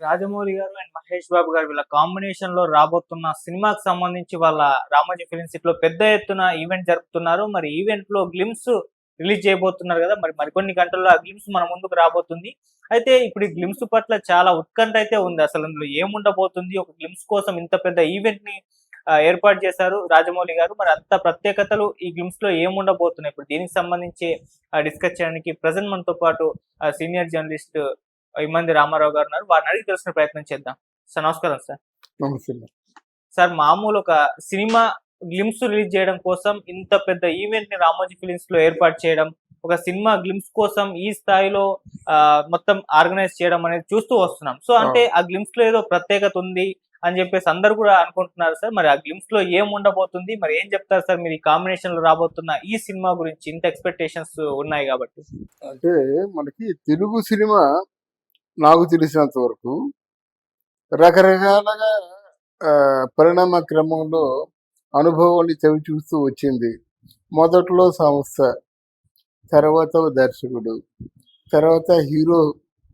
రాజమౌళి గారు అండ్ మహేష్ బాబు గారు వీళ్ళ కాంబినేషన్ లో రాబోతున్న సినిమాకి సంబంధించి వాళ్ళ రామోజీ ఫిలిం సిటీలో పెద్ద ఎత్తున ఈవెంట్ జరుపుతున్నారు. మరి ఈవెంట్ లో గ్లిమ్స్ రిలీజ్ చేయబోతున్నారు కదా! మరికొన్ని గంటల్లో ఆ గ్లిమ్స్ మన ముందుకు రాబోతుంది. అయితే ఇప్పుడు ఈ గ్లిమ్స్ పట్ల చాలా ఉత్కంఠ అయితే ఉంది. అసలు అందులో ఏముండబోతుంది? ఒక గ్లిమ్స్ కోసం ఇంత పెద్ద ఈవెంట్ ని ఏర్పాటు చేశారు రాజమౌళి గారు. మరి అంత ప్రత్యేకతలు ఈ గ్లిమ్స్ లో ఏముండబోతున్నాయి? ఇప్పుడు దీనికి సంబంధించి డిస్కస్ చేయడానికి ప్రెజెంట్ మనతో పాటు సీనియర్ జర్నలిస్ట్ ఇమ్మంది రామారావు గారు ఉన్నారు. వారిని అడిగి తెలుసుకునే ప్రయత్నం చేద్దాం. సార్ నమస్కారం సార్. నమస్తే. సార్ మామూలు ఒక సినిమా గ్లిమ్స్ రిలీజ్ చేయడం కోసం ఇంత పెద్ద ఈవెంట్ ని రామోజీ ఫిలిమ్స్ లో ఏర్పాటు చేయడం, ఒక సినిమా గ్లిమ్స్ కోసం ఈ స్థాయిలో మొత్తం ఆర్గనైజ్ చేయడం అనేది చూస్తూ వస్తున్నాం. సో అంటే ఆ గ్లిమ్స్ లో ఏదో ప్రత్యేకత ఉంది అని చెప్పేసి అందరు కూడా అనుకుంటున్నారు సార్. మరి ఆ గ్లిమ్స్ లో ఏం ఉండబోతుంది? మరి ఏం చెప్తారు సార్ మీరు ఈ కాంబినేషన్ లో రాబోతున్న ఈ సినిమా గురించి? ఇంత ఎక్స్పెక్టేషన్స్ ఉన్నాయి కాబట్టి. అంటే మనకి తెలుగు సినిమా నాకు తెలిసినంత వరకు రకరకాలుగా పరిణామ క్రమంలో అనుభవాన్ని చవి చూస్తూ వచ్చింది. మొదట్లో సంస్థ, తర్వాత దర్శకుడు, తర్వాత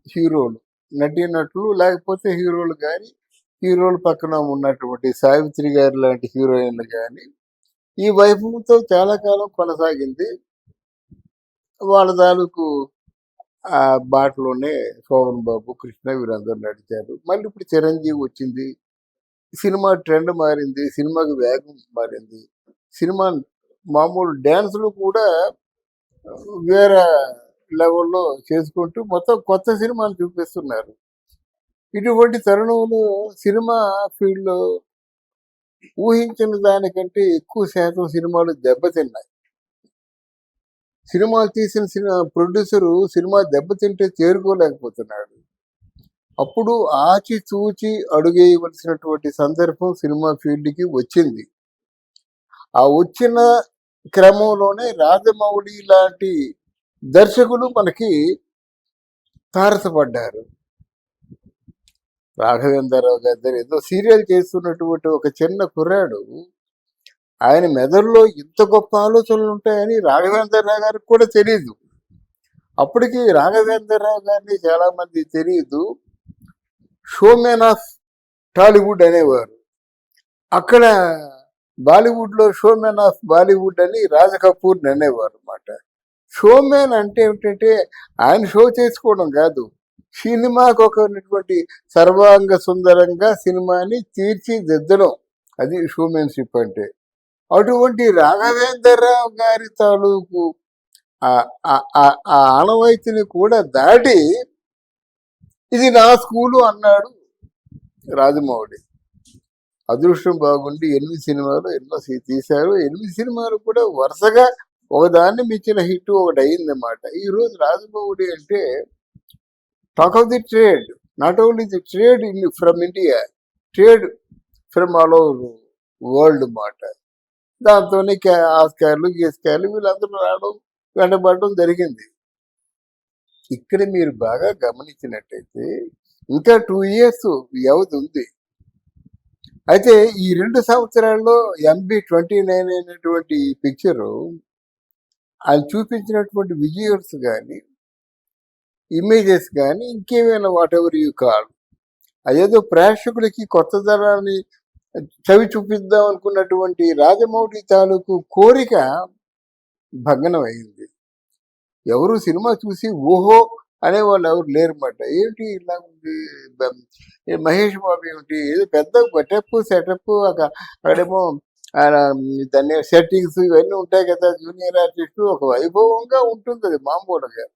హీరోలు, నటీనటులు, లేకపోతే హీరోలు కానీ, హీరోల పక్కన ఉన్నటువంటి సావిత్రి గారి లాంటి హీరోయిన్లు కానీ, ఈ వైభవంతో చాలా కాలం కొనసాగింది. వాళ్ళ తాలూకు ఆ బాటలోనే శోభన్ బాబు, కృష్ణ వీరందరూ నడిచారు. మళ్ళీ ఇప్పుడు చిరంజీవి వచ్చింది. సినిమా ట్రెండ్ మారింది, సినిమాకి వేగం మారింది. సినిమా మామూలు డ్యాన్సులు కూడా వేరే లెవెల్లో చేసుకుంటూ మొత్తం కొత్త సినిమాను చూపిస్తున్నారు. ఇటువంటి తరుణంలో సినిమా ఫీల్డ్లో ఊహించిన దానికంటే ఎక్కువ శాతం సినిమాలు దెబ్బతిన్నాయి. సినిమాలు తీసిన ప్రొడ్యూసరు సినిమా దెబ్బతింటే చేరుకోలేకపోతున్నాడు. అప్పుడు ఆచితూచి అడుగేయవలసినటువంటి సందర్భం సినిమా ఫీల్డ్కి వచ్చింది. ఆ వచ్చిన క్రమంలోనే రాజమౌళి లాంటి దర్శకులు మనకి తారసపడ్డారు. రాఘవేంద్రరావు గారు ఏదో సీరియల్ చేస్తున్నటువంటి ఒక చిన్న కుర్రాడు, ఆయన మెదడులో ఇంత గొప్ప ఆలోచనలు ఉంటాయని రాఘవేంద్రరావు గారికి కూడా తెలియదు. అప్పటికి రాఘవేంద్రరావు గారిని చాలా మంది తెలియదు. షోమెన్ ఆఫ్ టాలీవుడ్ అనేవారు. అక్కడ బాలీవుడ్లో షోమెన్ ఆఫ్ బాలీవుడ్ అని రాజ్ కపూర్ని అనేవారు అన్నమాట. షోమెన్ అంటే ఏమిటంటే ఆయన షో చేసుకోవడం కాదు, సినిమాకు ఒకటువంటి సర్వాంగ సుందరంగా సినిమాని తీర్చిదిద్దడం, అది షోమెన్షిప్ అంటే. అటువంటి రాఘవేంద్రరావు గారి తాలూకు ఆ ఆనవాయితీని కూడా దాటి ఇది నా స్కూలు అన్నాడు రాజమౌళి. అదృష్టం బాగుండి 8 సినిమాలు ఎన్నో తీశారు. 8 సినిమాలు కూడా వరుసగా ఒకదాన్ని మించిన హిట్ ఒకటి అయిందన్నమాట. ఈరోజు రాజమౌళి అంటే talk of the trade, not only the trade from India, trade from all over world అన్నమాట. దాంతోనే ఆస్కార్లు గీస్కార్లు వీళ్ళందరూ రావడం, వెంటబడడం జరిగింది. ఇక్కడ మీరు బాగా గమనించినట్టయితే ఇంకా 2 years వ్యవధి ఉంది. అయితే ఈ 2 సంవత్సరాల్లో MB29 అనేటువంటి పిక్చరు ఆయన చూపించినటువంటి విజువల్స్ కానీ, ఇమేజెస్ కానీ, ఇంకేమైనా వాట్ ఎవర్ యూ కాల్, అదేదో ప్రేక్షకులకి కొత్తదనాన్ని చవి చూపిద్దాం అనుకున్నటువంటి రాజమౌళి తాలూకు కోరిక భగ్నం అయింది. ఎవరు సినిమా చూసి ఓహో అనేవాళ్ళు ఎవరు లేరన్నమాట. ఏంటి ఇలా ఉంది, మహేష్ బాబు ఏమిటి, ఏదో పెద్ద సెటప్ అక్కడేమో దాన్ని సెట్టింగ్స్ ఇవన్నీ ఉంటాయి కదా, జూనియర్ ఆర్టిస్టు ఒక వైభవంగా ఉంటుంది అది మామూలుగా.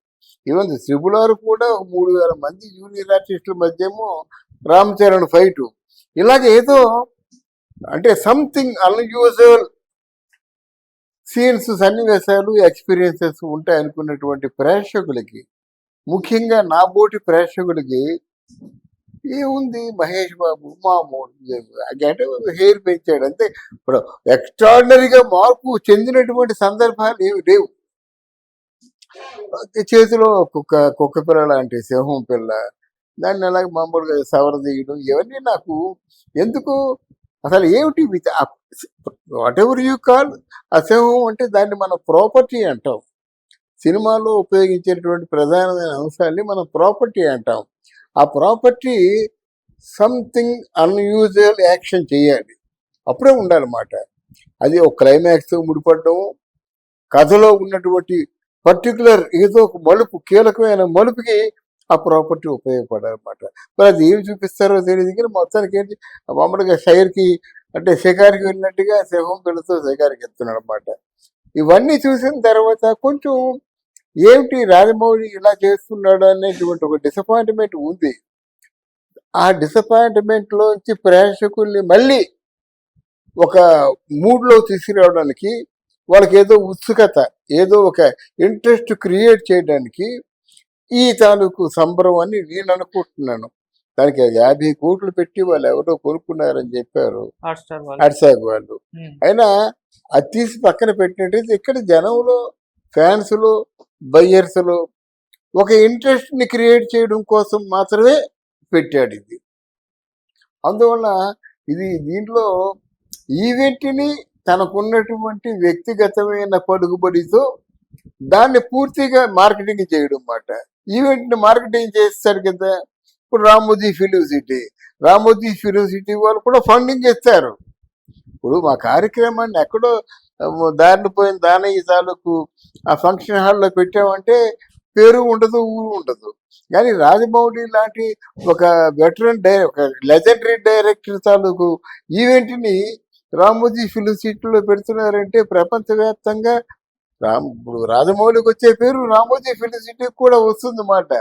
ఈవెన్ త్రిపుల్ కూడా 3000 మంది జూనియర్ ఆర్టిస్టుల మధ్య ఏమో రామ్ చరణ్ ఫైటు, ఇలాగే ఏదో అంటే సంథింగ్ అన్యూజువల్ సీన్స్, సన్నివేశాలు, ఎక్స్పీరియన్సెస్ ఉంటాయి అనుకున్నటువంటి ప్రేక్షకులకి, ముఖ్యంగా నా బోటి ప్రేక్షకులకి ఏముంది మహేష్ బాబు మామూలు అంటే హెయిర్ పెంచాడు అంతే. ఇప్పుడు ఎక్స్ట్రాడినరీగా మార్పు చెందినటువంటి సందర్భాలు ఏమి లేవు. చేతిలో కుక్క పిల్ల లాంటి సింహం పిల్ల, దాన్ని అలాగే మామూలుగా సవరదీయడం, ఇవన్నీ నాకు ఎందుకు అసలు ఏమిటి వాట్ ఎవర్ యూ కాల్. అసింహం అంటే దాన్ని మనం ప్రాపర్టీ అంటాం. సినిమాలో ఉపయోగించేటువంటి ప్రధానమైన అంశాన్ని మనం ప్రాపర్టీ అంటాం. ఆ ప్రాపర్టీ సంథింగ్ అన్యూజువల్ యాక్షన్ చేయాలి, అప్పుడే ఉండాలన్నమాట. అది ఒక క్లైమాక్స్తో ముడిపడడం, కథలో ఉన్నటువంటి పర్టికులర్ ఏదో ఒక మలుపు, కీలకమైన మలుపుకి ఆ ప్రాపర్టీ ఉపయోగపడాలన్నమాట. మరి అది ఏం చూపిస్తారో తెలియదు, కానీ మొత్తానికి ఏంటి, మామూలుగా షైర్కి అంటే షికారికి వెళ్ళినట్టుగా సింహం పిల్లతో షికారికి వెళ్తున్నాడు అనమాట. ఇవన్నీ చూసిన తర్వాత కొంచెం ఏమిటి రాజమౌళి ఇలా చేస్తున్నాడు అనేటువంటి ఒక డిసప్పాయింట్మెంట్ ఉంది. ఆ డిసప్పాయింట్మెంట్ లోంచి ప్రేక్షకుల్ని మళ్ళీ ఒక మూడ్లో తీసుకురావడానికి, వాళ్ళకి ఏదో ఉత్సుకత, ఏదో ఒక ఇంట్రెస్ట్ క్రియేట్ చేయడానికి ఈ తాలూకు సంబరం అని నేను అనుకుంటున్నాను. దానికి 50 కోట్లు పెట్టి వాళ్ళు ఎవరో కొనుక్కున్నారని చెప్పారు హాట్‌స్టార్ వాళ్ళు. హాట్‌స్టార్ వాళ్ళు. హ్మ్. అయినా అది తీసి పక్కన పెట్టినట్టయితే ఇక్కడ జనంలో, ఫ్యాన్స్లో, బయ్యర్స్లో ఒక ఇంట్రెస్ట్ని క్రియేట్ చేయడం కోసం మాత్రమే పెట్టాడు ఇది. అందువల్ల ఇది దీంట్లో ఈవెంట్ని తనకున్నటువంటి వ్యక్తిగతమైన పలుకుబడితో దాన్ని పూర్తిగా మార్కెటింగ్ చేయడం అన్నమాట. ఈవెంట్ని మార్కెటింగ్ చేస్తారు కదా. ఇప్పుడు రామోజీ ఫిలిం సిటీ వాళ్ళు కూడా ఫండింగ్ ఇస్తారు. ఇప్పుడు మా కార్యక్రమాన్ని ఎక్కడో దారిని పోయిన దానయ్య తాలూకు ఆ ఫంక్షన్ హాల్లో పెట్టామంటే పేరు ఉండదు, ఊరు ఉండదు. కానీ రాజమౌళి లాంటి ఒక వెటరన్ ఒక లెజెండరీ డైరెక్టర్ తాలూకు ఈవెంట్ని రామోజీ ఫిలిం సిటీలో పెడుతున్నారంటే ప్రపంచవ్యాప్తంగా ఇప్పుడు రాజమౌళికి వచ్చే పేరు రామోజీ ఫిలిం సిటీకి కూడా వస్తుంది అన్నమాట.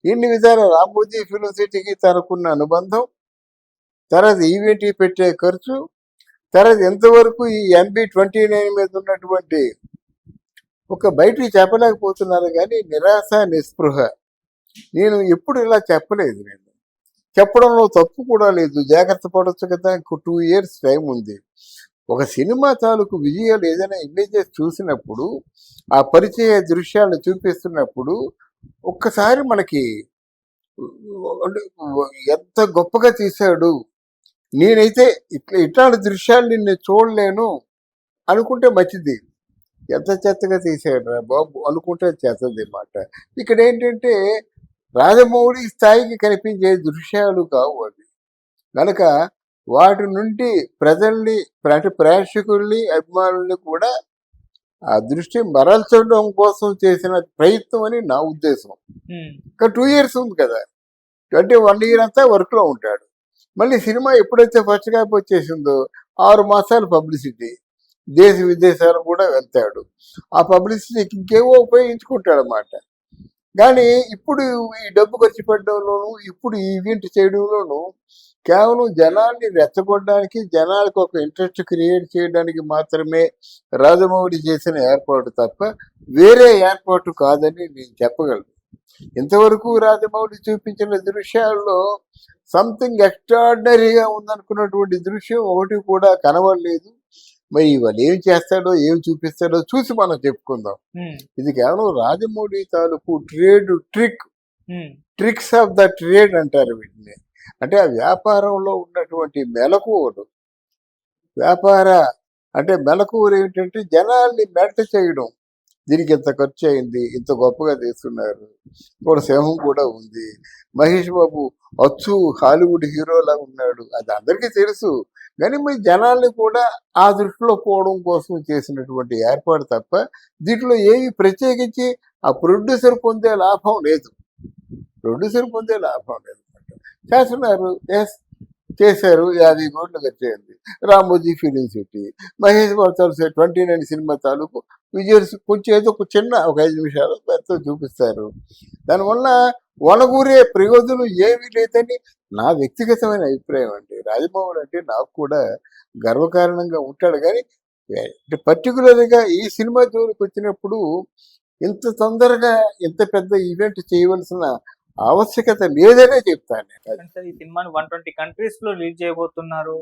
ఇన్ని విధాల రామోజీ ఫిలిం సిటీకి తనకున్న అనుబంధం, తర్వాత ఈవెంట్కి పెట్టే ఖర్చు, తర్వాత ఎంతవరకు ఈ MB29 మీద ఉన్నటువంటి ఒక బయటికి చెప్పలేకపోతున్నారు. కానీ నిరాశ, నిస్పృహ. నేను ఎప్పుడు ఇలా చెప్పలేదు. నేను చెప్పడంలో తప్పు కూడా లేదు, జాగ్రత్త పడవచ్చు కదా. 2 years టైం ఉంది. ఒక సినిమా తాలూకు విజయాలు ఏదైనా ఇమేజెస్ చూసినప్పుడు, ఆ పరిచయ దృశ్యాలను చూపిస్తున్నప్పుడు ఒక్కసారి మనకి ఎంత గొప్పగా తీశాడు, నేనైతే ఇట్లాంటి దృశ్యాలు నిన్ను చూడలేను అనుకుంటే మంచిది. ఎంత చెత్తగా తీసాడు రా బాబు అనుకుంటే చెత్తది మాట. ఇక్కడ ఏంటంటే రాజమౌళి స్థాయికి కనిపించే దృశ్యాలు కావు అవి. కనుక వాటి నుండి ప్రజల్ని, అంటే ప్రేక్షకుల్ని, అభిమానుల్ని కూడా ఆ దృష్టి మరల్చడం కోసం చేసిన ప్రయత్నం అని నా ఉద్దేశం. ఇంకా 2 years ఉంది కదా, అంటే 1 year అంతా వర్క్లో ఉంటాడు. మళ్ళీ సినిమా ఎప్పుడైతే ఫస్ట్ కాపీ వచ్చేసిందో 6 మాసాలు పబ్లిసిటీ, దేశ విదేశాలు కూడా వెళ్తాడు. ఆ పబ్లిసిటీకి ఇంకేవో ఉపయోగించుకుంటాడు అన్నమాట. కానీ ఇప్పుడు ఈ డబ్బు ఖర్చు పెట్టడంలోనూ, ఇప్పుడు ఈ ఈవెంట్ చేయడంలోనూ కేవలం జనాల్ని రెచ్చగొట్టడానికి, జనాలకు ఒక ఇంట్రెస్ట్ క్రియేట్ చేయడానికి మాత్రమే రాజమౌళి చేసిన ఏర్పాటు తప్ప వేరే ఏర్పాటు కాదని నేను చెప్పగలను. ఇంతవరకు రాజమౌళి చూపించిన దృశ్యాల్లో సంథింగ్ ఎక్స్ట్రాడినరీగా ఉందనుకున్నటువంటి దృశ్యం ఒకటి కూడా కనబడలేదు. మరి వాళ్ళు ఏం చేస్తాడో, ఏం చూపిస్తాడో చూసి మనం చెప్పుకుందాం. ఇది కేవలం రాజమౌళి తాలూకు ట్రిక్స్ ఆఫ్ ద ట్రేడ్ అంటారు వీటిని. అంటే ఆ వ్యాపారంలో ఉన్నటువంటి మెలకువలు, అంటే మెలకువలు ఏంటంటే జనాల్ని మెల్ట్ చేయడం. దీనికి ఇంత ఖర్చు అయింది, ఇంత గొప్పగా తీస్తున్నారు. ఇప్పుడు సింహం కూడా ఉంది. మహేష్ బాబు అచ్చు హాలీవుడ్ హీరోలా ఉన్నాడు, అది అందరికీ తెలుసు. కానీ మరి జనాల్ని కూడా ఆ దృష్టిలో పోవడం కోసం చేసినటువంటి ఏర్పాటు తప్ప దీంట్లో ఏమి ప్రత్యేకించి ఆ ప్రొడ్యూసర్ పొందే లాభం లేదు. చేస్తున్నారు, ఎస్ చేశారు. 50 కోట్లు ఖర్చయింది. రామోజీ ఫిలిం సిటీ, మహేష్ బాబు తాలూకు 29 సినిమా తాలూకు విజువల్స్ కొంచెం ఏదో ఒక చిన్న ఒక 5 నిమిషాలు పెద్ద చూపిస్తారు. దానివల్ల వనగూరే ప్రయోజనం ఏమీ లేదని నా వ్యక్తిగతమైన అభిప్రాయం అండి. రాజమౌళి అంటే నాకు కూడా గర్వకారణంగా ఉంటాడు. కానీ పర్టికులర్గా ఈ సినిమా జోలికి వచ్చినప్పుడు ఇంత తొందరగా ఇంత పెద్ద ఈవెంట్ చేయవలసిన ఆవశ్యకత లేదనే చెప్తాను. ఈ సినిమాని 120 కంట్రీస్ లో రిలీజ్ చేయబోతున్నారు.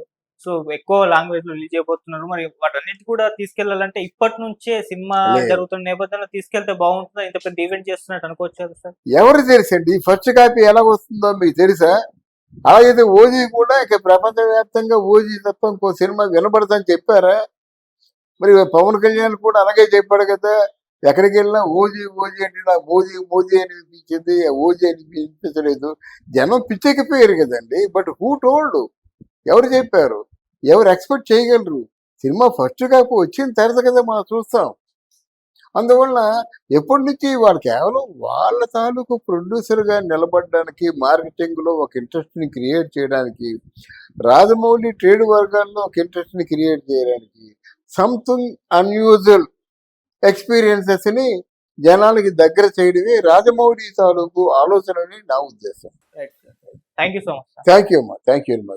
సో ఎక్కువ లాంగ్వేజ్ లో రిలీజ్ చేయబోతున్నారు. మరి వాటన్నిటి కూడా తీసుకెళ్లాలంటే ఇప్పటి నుంచే సినిమా జరుగుతున్న నేపథ్యంలో తీసుకెళ్తే బాగుంటుందా? ఇంత పెద్ద ఈవెంట్ చేస్తున్నట్టు అనుకోవచ్చు సార్. ఎవరు తెలుసండి ఫస్ట్ కాపీ ఎలా వస్తుందో మీకు తెలుసా? అలాగైతే ఓజీ కూడా ఇక ప్రపంచవ్యాప్తంగా ఓజీ తప్ప ఇంకో సినిమా వినబడదని చెప్పారా? మరి పవన్ కళ్యాణ్ కూడా అలాగే చెప్పాడు కదా, ఎక్కడికి వెళ్ళినా ఓజీ ఓజీ అంటే నాకు మోదీ మోదీ అని అనిపించింది, ఓజీ అని అనిపించలేదు. జనం పిచ్చెక్కిపోయారు కదండి. But who told? ఎవరు చెప్పారు? ఎవరు ఎక్స్పెక్ట్ చేయగలరు? సినిమా ఫస్ట్ కాపు వచ్చిన తర్వాత కదా మనం చూస్తాం. అందువల్ల ఎప్పటి నుంచి వాళ్ళు కేవలం వాళ్ళ తాలూకు ప్రొడ్యూసర్గా నిలబడడానికి, మార్కెటింగ్లో ఒక ఇంట్రెస్ట్ని క్రియేట్ చేయడానికి, రాజమౌళి ట్రేడ్ వర్గాల్లో ఒక ఇంట్రెస్ట్ని క్రియేట్ చేయడానికి, సంథింగ్ అన్యూజువల్ ఎక్స్పీరియన్సెస్ని జనాలకి దగ్గర చేయడమే రాజమౌళి తాలూకు ఆలోచన అని నా ఉద్దేశం. Thank you so much. Thank you అమ్మా, థ్యాంక్ యూ వెరీ మచ్.